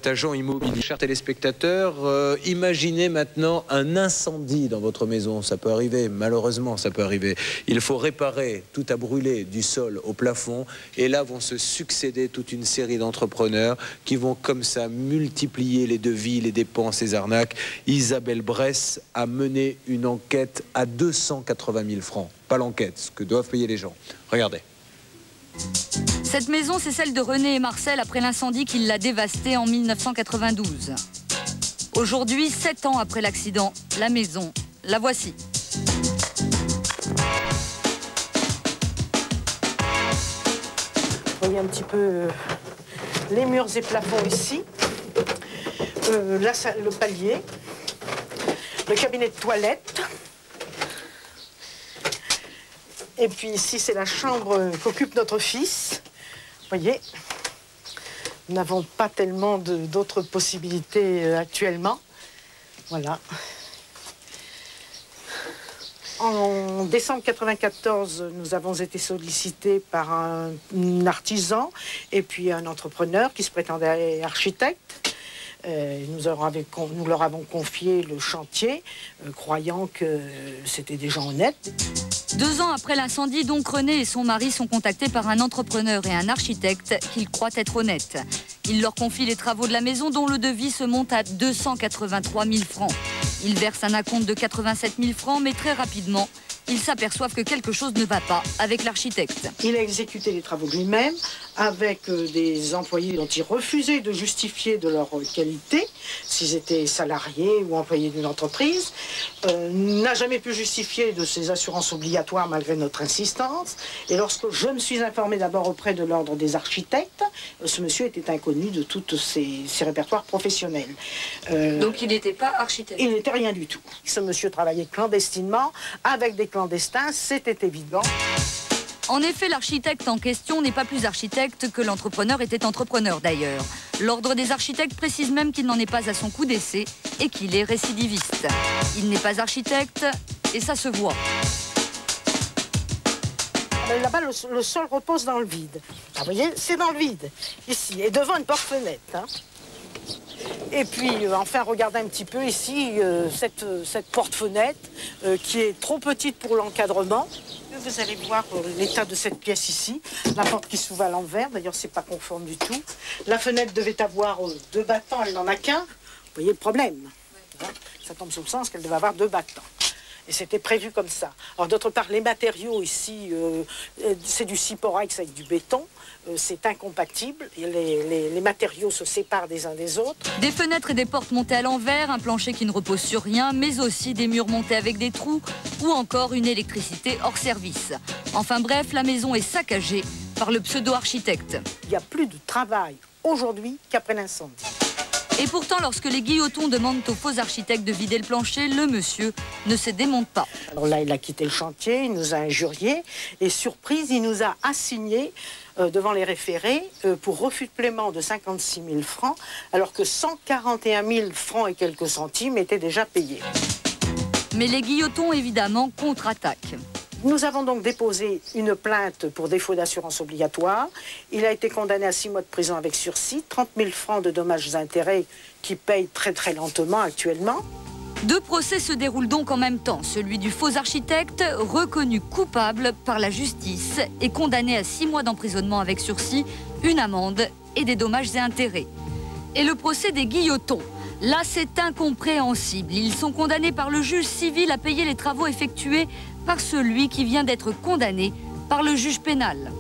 est agent immobilier. Chers téléspectateurs, imaginez maintenant un incendie dans votre maison. Ça peut arriver, malheureusement, ça peut arriver. Il faut réparer, tout a brûlé, du sol au plafond. Et là vont se succéder toute une série d'entrepreneurs qui vont comme ça multiplier les devis, les dépenses, les arnaques. Isabelle Bresse a mené une enquête à 280 000 francs. Pas l'enquête, ce que doivent payer les gens. Regardez. Cette maison, c'est celle de René et Marcel après l'incendie qui l'a dévastée en 1992. Aujourd'hui, 7 ans après l'accident, la maison, la voici. Vous voyez un petit peu les murs et plafonds ici. Là, le palier. Le cabinet de toilette. Et puis ici, c'est la chambre qu'occupe notre fils. Vous voyez, nous n'avons pas tellement d'autres possibilités actuellement. Voilà. En décembre 1994, nous avons été sollicités par un artisan et puis un entrepreneur qui se prétendait architecte. Nous leur avons confié le chantier, croyant que c'était des gens honnêtes. 2 ans après l'incendie, donc, René et son mari sont contactés par un entrepreneur et un architecte qu'ils croient être honnêtes. Il leur confie les travaux de la maison dont le devis se monte à 283 000 francs. Ils versent un acompte de 87 000 francs, mais très rapidement, ils s'aperçoivent que quelque chose ne va pas avec l'architecte. Il a exécuté les travaux lui-même avec des employés dont il refusait de justifier de leur qualité, s'ils étaient salariés ou employés d'une entreprise, n'a jamais pu justifier de ses assurances obligatoires malgré notre insistance. Et lorsque je me suis informée d'abord auprès de l'ordre des architectes, ce monsieur était inconnu de tous ses répertoires professionnels. Donc il n'était pas architecte? Il n'était rien du tout. Ce monsieur travaillait clandestinement avec des clandestins, c'était évident. En effet, l'architecte en question n'est pas plus architecte que l'entrepreneur était entrepreneur d'ailleurs. L'ordre des architectes précise même qu'il n'en est pas à son coup d'essai et qu'il est récidiviste. Il n'est pas architecte et ça se voit. Là-bas, le sol repose dans le vide. Ah, vous voyez, c'est dans le vide, ici, et devant une porte-fenêtre. Hein. Et puis, enfin, regardez un petit peu ici, cette porte-fenêtre qui est trop petite pour l'encadrement. Vous allez voir l'état de cette pièce ici. La porte qui s'ouvre à l'envers, d'ailleurs, c'est pas conforme du tout. La fenêtre devait avoir 2 battants, elle n'en a qu'un. Vous voyez le problème. Hein, ça tombe sous le sens qu'elle devait avoir 2 battants. Et c'était prévu comme ça. Alors d'autre part, les matériaux ici, c'est du Ciporex avec du béton. C'est incompatible. Les matériaux se séparent des uns des autres. Des fenêtres et des portes montées à l'envers, un plancher qui ne repose sur rien, mais aussi des murs montés avec des trous ou encore une électricité hors service. Enfin bref, la maison est saccagée par le pseudo-architecte. Il n'y a plus de travail aujourd'hui qu'après l'incendie. Et pourtant, lorsque les Guillotons demandent aux faux architectes de vider le plancher, le monsieur ne se démonte pas. Alors là, il a quitté le chantier, il nous a injuriés et surprise, il nous a assigné devant les référés pour refus de paiement de 56 000 francs, alors que 141 000 francs et quelques centimes étaient déjà payés. Mais les Guillotons, évidemment, contre-attaquent. Nous avons donc déposé une plainte pour défaut d'assurance obligatoire. Il a été condamné à 6 mois de prison avec sursis, 30 000 francs de dommages et intérêts qui payent très très lentement actuellement. 2 procès se déroulent donc en même temps. Celui du faux architecte, reconnu coupable par la justice et condamné à 6 mois d'emprisonnement avec sursis, une amende et des dommages et intérêts. Et le procès des Guillotons. Là, c'est incompréhensible. Ils sont condamnés par le juge civil à payer les travaux effectués par celui qui vient d'être condamné par le juge pénal.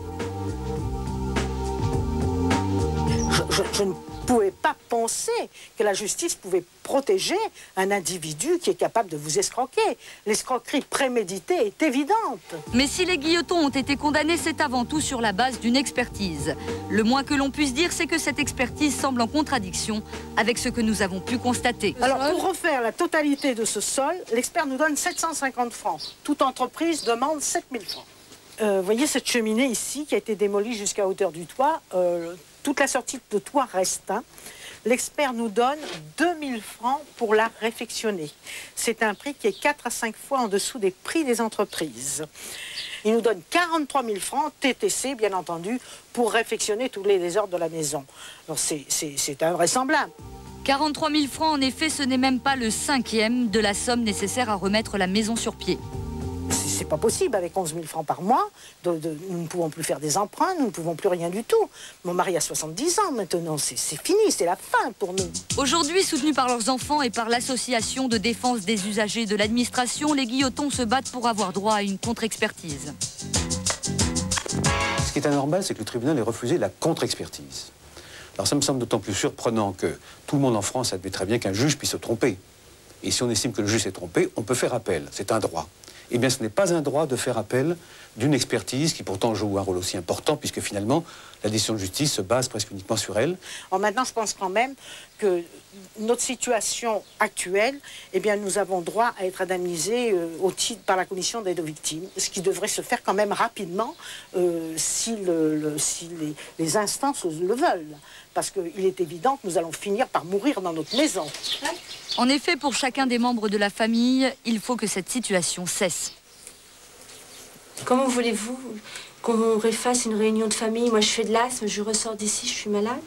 Je ne pouvais pas penser que la justice pouvait protéger un individu qui est capable de vous escroquer. L'escroquerie préméditée est évidente. Mais si les Guillotons ont été condamnés, c'est avant tout sur la base d'une expertise. Le moins que l'on puisse dire, c'est que cette expertise semble en contradiction avec ce que nous avons pu constater. Alors, pour refaire la totalité de ce sol, l'expert nous donne 750 francs. Toute entreprise demande 7 000 francs. Vous voyez cette cheminée ici qui a été démolie jusqu'à hauteur du toit. Toute la sortie de toit reste. Hein. l'expert nous donne 2000 francs pour la réfectionner. C'est un prix qui est 4 à 5 fois en dessous des prix des entreprises. Il nous donne 43 000 francs, TTC bien entendu, pour réfectionner tous les désordres de la maison. Alors c'est invraisemblable. 43 000 francs, en effet, ce n'est même pas le 5e de la somme nécessaire à remettre la maison sur pied. C'est pas possible, avec 11 000 francs par mois, nous ne pouvons plus faire des emprunts, nous ne pouvons plus rien du tout. Mon mari a 70 ans maintenant, c'est fini, c'est la fin pour nous. Aujourd'hui, soutenus par leurs enfants et par l'association de défense des usagers de l'administration, les Guillotons se battent pour avoir droit à une contre-expertise. Ce qui est anormal, c'est que le tribunal ait refusé la contre-expertise. Alors ça me semble d'autant plus surprenant que tout le monde en France admet très bien qu'un juge puisse se tromper. Et si on estime que le juge s'est trompé, on peut faire appel, c'est un droit. Eh bien, ce n'est pas un droit de faire appel d'une expertise qui pourtant joue un rôle aussi important, puisque finalement, la décision de justice se base presque uniquement sur elle. Alors maintenant, je pense quand même que notre situation actuelle, eh bien, nous avons droit à être indemnisés au titre par la commission d'aide aux victimes, ce qui devrait se faire quand même rapidement si les instances le veulent. Parce qu'il est évident que nous allons finir par mourir dans notre maison. En effet, pour chacun des membres de la famille, il faut que cette situation cesse. Comment voulez-vous qu'on refasse une réunion de famille? Moi, je fais de l'asthme, je ressors d'ici, je suis malade.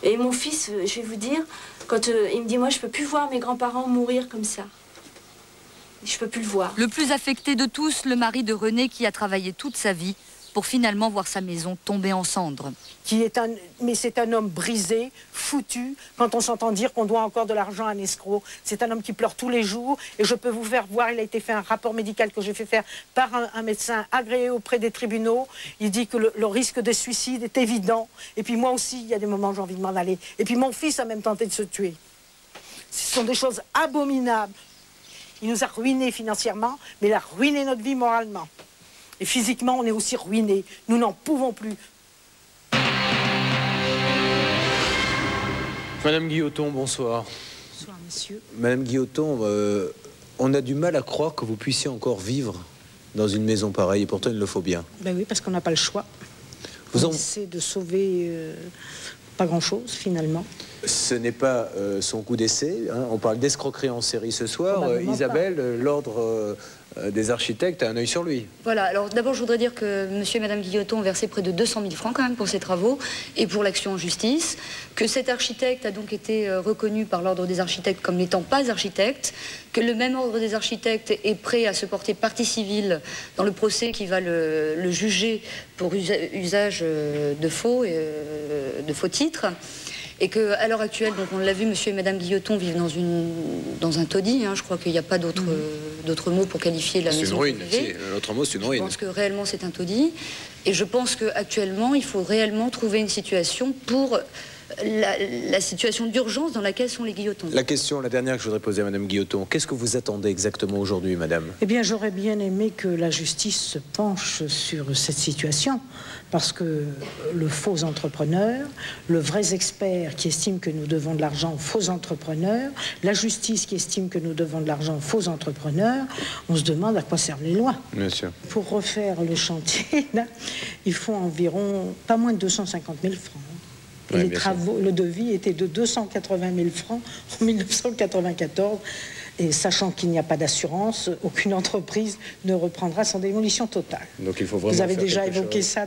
Et mon fils, je vais vous dire, quand il me dit, moi, je peux plus voir mes grands-parents mourir comme ça. Je peux plus le voir. Le plus affecté de tous, le mari de René, qui a travaillé toute sa vie pour finalement voir sa maison tomber en cendres. Mais c'est un homme brisé, foutu, quand on s'entend dire qu'on doit encore de l'argent à un escroc. C'est un homme qui pleure tous les jours, et je peux vous faire voir, il a été fait un rapport médical que j'ai fait faire par un médecin agréé auprès des tribunaux. Il dit que le risque de suicide est évident. Et puis moi aussi, il y a des moments où j'ai envie de m'en aller. Et puis mon fils a même tenté de se tuer. Ce sont des choses abominables. Il nous a ruinés financièrement, mais il a ruiné notre vie moralement. Et physiquement, on est aussi ruinés. Nous n'en pouvons plus. Madame Guilloton, bonsoir. Bonsoir, monsieur. Madame Guilloton, on a du mal à croire que vous puissiez encore vivre dans une maison pareille, et pourtant il le faut bien. Ben oui, parce qu'on n'a pas le choix. On essaie de sauver pas grand-chose, finalement. Ce n'est pas son coup d'essai. Hein. On parle d'escroquerie en série ce soir. Isabelle, l'ordre des architectes a un œil sur lui. Voilà, alors d'abord je voudrais dire que monsieur et madame Guilloton ont versé près de 200 000 francs quand même pour ces travaux et pour l'action en justice, que cet architecte a donc été reconnu par l'ordre des architectes comme n'étant pas architecte, que le même ordre des architectes est prêt à se porter partie civile dans le procès qui va le juger pour usage de faux titres. Et qu'à l'heure actuelle, donc on l'a vu, monsieur et madame Guilloton vivent dans un taudis. Hein, je crois qu'il n'y a pas d'autre mot pour qualifier la maison. C'est une ruine. L'autre mot, c'est une ruine. Je pense que réellement c'est un taudis. Et je pense qu'actuellement, il faut réellement trouver une situation pour la situation d'urgence dans laquelle sont les Guillotons. La question, la dernière que je voudrais poser à madame Guilloton, qu'est-ce que vous attendez exactement aujourd'hui, madame? Eh bien, j'aurais bien aimé que la justice se penche sur cette situation, parce que le faux entrepreneur, le vrai expert qui estime que nous devons de l'argent aux faux entrepreneurs, la justice qui estime que nous devons de l'argent aux faux entrepreneurs, on se demande à quoi servent les lois. Bien sûr. Pour refaire le chantier, là, il faut environ pas moins de 250 000 francs. Et les travaux, le devis était de 280 000 francs en 1994. Et sachant qu'il n'y a pas d'assurance, aucune entreprise ne reprendra sans démolition totale. Donc il faut vraiment Vous avez déjà évoqué ça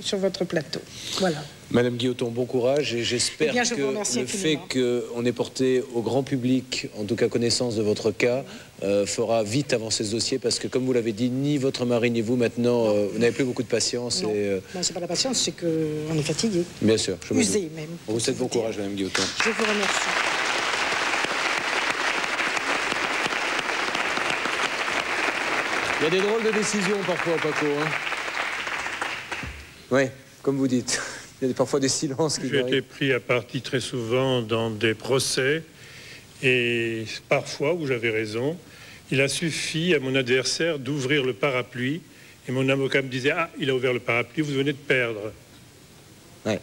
sur votre plateau. Voilà. Madame Guilloton, bon courage et j'espère que le fait qu'on ait porté au grand public, en tout cas connaissance de votre cas, fera vite avancer ce dossier parce que comme vous l'avez dit, ni votre mari ni vous maintenant, vous n'avez plus beaucoup de patience. Non, c'est pas la patience, c'est qu'on est fatigué. Bien sûr. Usé même. On vous souhaite bon courage, Madame Guilloton. Je vous remercie. Il y a des drôles de décisions parfois, Paco. Hein. Oui, comme vous dites. Il y a parfois des silences qui J'ai été pris à partie très souvent dans des procès et parfois, où j'avais raison, il a suffi à mon adversaire d'ouvrir le parapluie et mon avocat me disait « Ah, il a ouvert le parapluie, vous venez de perdre. » Ouais.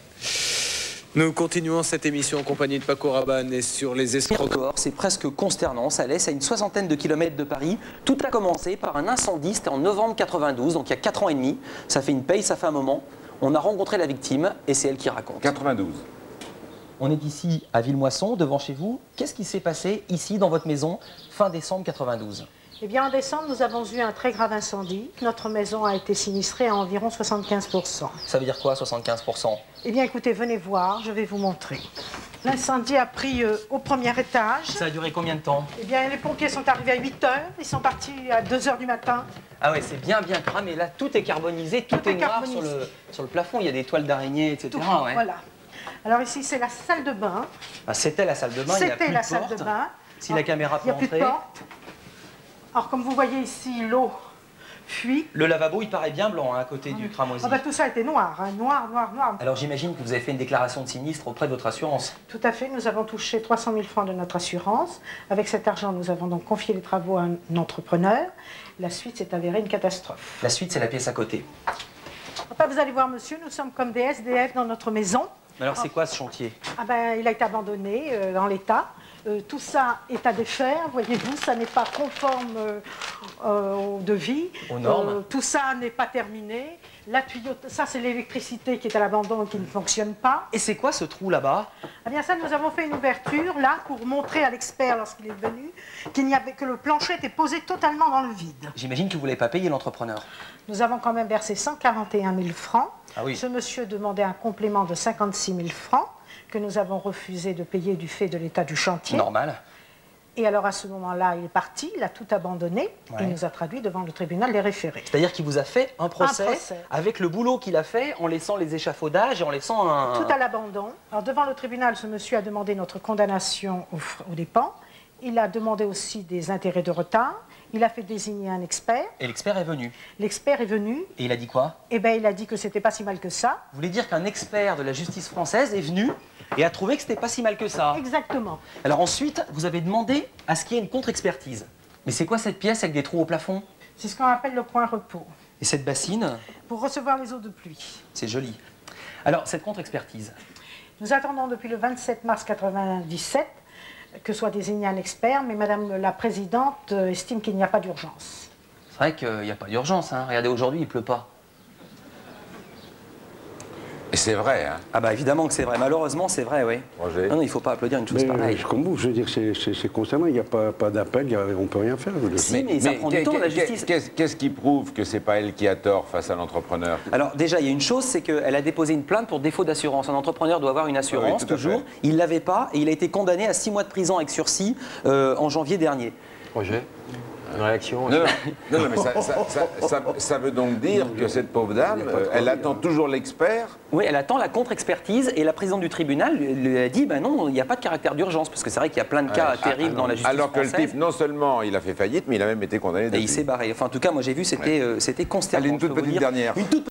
Nous continuons cette émission en compagnie de Paco Rabanne et sur les escrocs. C'est presque consternant, ça laisse à une 60aine de kilomètres de Paris. Tout a commencé par un incendie, c'était en novembre 92, donc il y a 4 ans et demi. Ça fait une paye, ça fait un moment. On a rencontré la victime et c'est elle qui raconte. 92. On est ici à Villemoisson, devant chez vous. Qu'est-ce qui s'est passé ici, dans votre maison, fin décembre 92? Eh bien, en décembre, nous avons eu un très grave incendie. Notre maison a été sinistrée à environ 75%. Ça veut dire quoi, 75%? Eh bien, écoutez, venez voir, je vais vous montrer. L'incendie a pris au premier étage. Ça a duré combien de temps? Eh bien, les pompiers sont arrivés à 8 heures. Ils sont partis à 2 h du matin. Ah ouais, c'est bien cramé. Là, tout est carbonisé, tout est noir sur le plafond. Il y a des toiles d'araignée, etc. Tout, Ouais. voilà. Alors ici, c'est la salle de bain. Ah, c'était la salle de bain, il n'y a plus C'était la de salle porte. de bain. Si la caméra peut Il n'y a plus de entrer. porte. Alors, comme vous voyez ici, l'eau fuit. Le lavabo, il paraît bien blanc hein, à côté du cramoisi. Ah bah, tout ça était noir, hein, noir. Alors j'imagine que vous avez fait une déclaration de sinistre auprès de votre assurance. Tout à fait, nous avons touché 300 000 francs de notre assurance. Avec cet argent, nous avons donc confié les travaux à un entrepreneur. La suite s'est avérée une catastrophe. La suite, c'est la pièce à côté. Enfin, vous allez voir, monsieur, nous sommes comme des SDF dans notre maison. Alors c'est quoi ce chantier? Ah ben, il a été abandonné dans l'état. Tout ça est à défaire, voyez-vous, ça n'est pas conforme au devis. Aux normes. Tout ça n'est pas terminé. La tuyauterie, ça c'est l'électricité qui est à l'abandon et qui ne fonctionne pas. Et c'est quoi ce trou là-bas? Eh bien ça, nous avons fait une ouverture là pour montrer à l'expert lorsqu'il est venu qu'il n'y avait que le plancher était posé totalement dans le vide. J'imagine que vous ne l'avez pas payé l'entrepreneur. Nous avons quand même versé 141 000 francs. Ah oui. Ce monsieur demandait un complément de 56 000 francs que nous avons refusé de payer du fait de l'état du chantier. Normal. Et alors à ce moment-là, il est parti, il a tout abandonné, Ouais. il nous a traduit devant le tribunal des référés. C'est-à-dire qu'il vous a fait un procès, avec le boulot qu'il a fait en laissant les échafaudages et en laissant un... Tout à l'abandon. Alors devant le tribunal, ce monsieur a demandé notre condamnation aux dépens. Il a demandé aussi des intérêts de retard. Il a fait désigner un expert. Et l'expert est venu. L'expert est venu. Et il a dit quoi? Eh bien, il a dit que c'était pas si mal que ça. Vous voulez dire qu'un expert de la justice française est venu et a trouvé que c'était pas si mal que ça? Exactement. Alors ensuite, vous avez demandé à ce qu'il y ait une contre-expertise. Mais c'est quoi cette pièce avec des trous au plafond? C'est ce qu'on appelle le point repos. Et cette bassine? Pour recevoir les eaux de pluie. C'est joli. Alors, cette contre-expertise? Nous attendons depuis le 27 mars 1997 que soit désigné un expert, mais Madame la Présidente estime qu'il n'y a pas d'urgence. C'est vrai qu'il n'y a pas d'urgence, hein. Regardez, aujourd'hui, il ne pleut pas. Et c'est vrai, hein. Ah bah évidemment que c'est vrai. Malheureusement, c'est vrai, oui. Roger. Non, il ne faut pas applaudir une chose pareille. Comme vous, je veux dire, c'est concernant, il n'y a pas d'appel, on ne peut rien faire. Je veux dire. Si, mais ça prend du temps, la justice. Qu'est-ce qui prouve que c'est pas elle qui a tort face à l'entrepreneur? Alors déjà, il y a une chose, c'est qu'elle a déposé une plainte pour défaut d'assurance. Un entrepreneur doit avoir une assurance, Oui, tout à toujours. fait. Il ne l'avait pas et il a été condamné à 6 mois de prison avec sursis en janvier dernier. Roger, une réaction? Non, mais ça veut donc dire que cette pauvre dame, elle attend toujours l'expert. Oui, elle attend la contre-expertise et la présidente du tribunal lui a dit, ben non, il n'y a pas de caractère d'urgence, parce que c'est vrai qu'il y a plein de cas terribles dans la justice Alors que le française. type, non seulement il a fait faillite, mais il a même été condamné Et depuis. il s'est barré. Enfin, en tout cas, moi j'ai vu, c'était consternant. Allez, une toute je peux vous petite dire. dernière. Une toute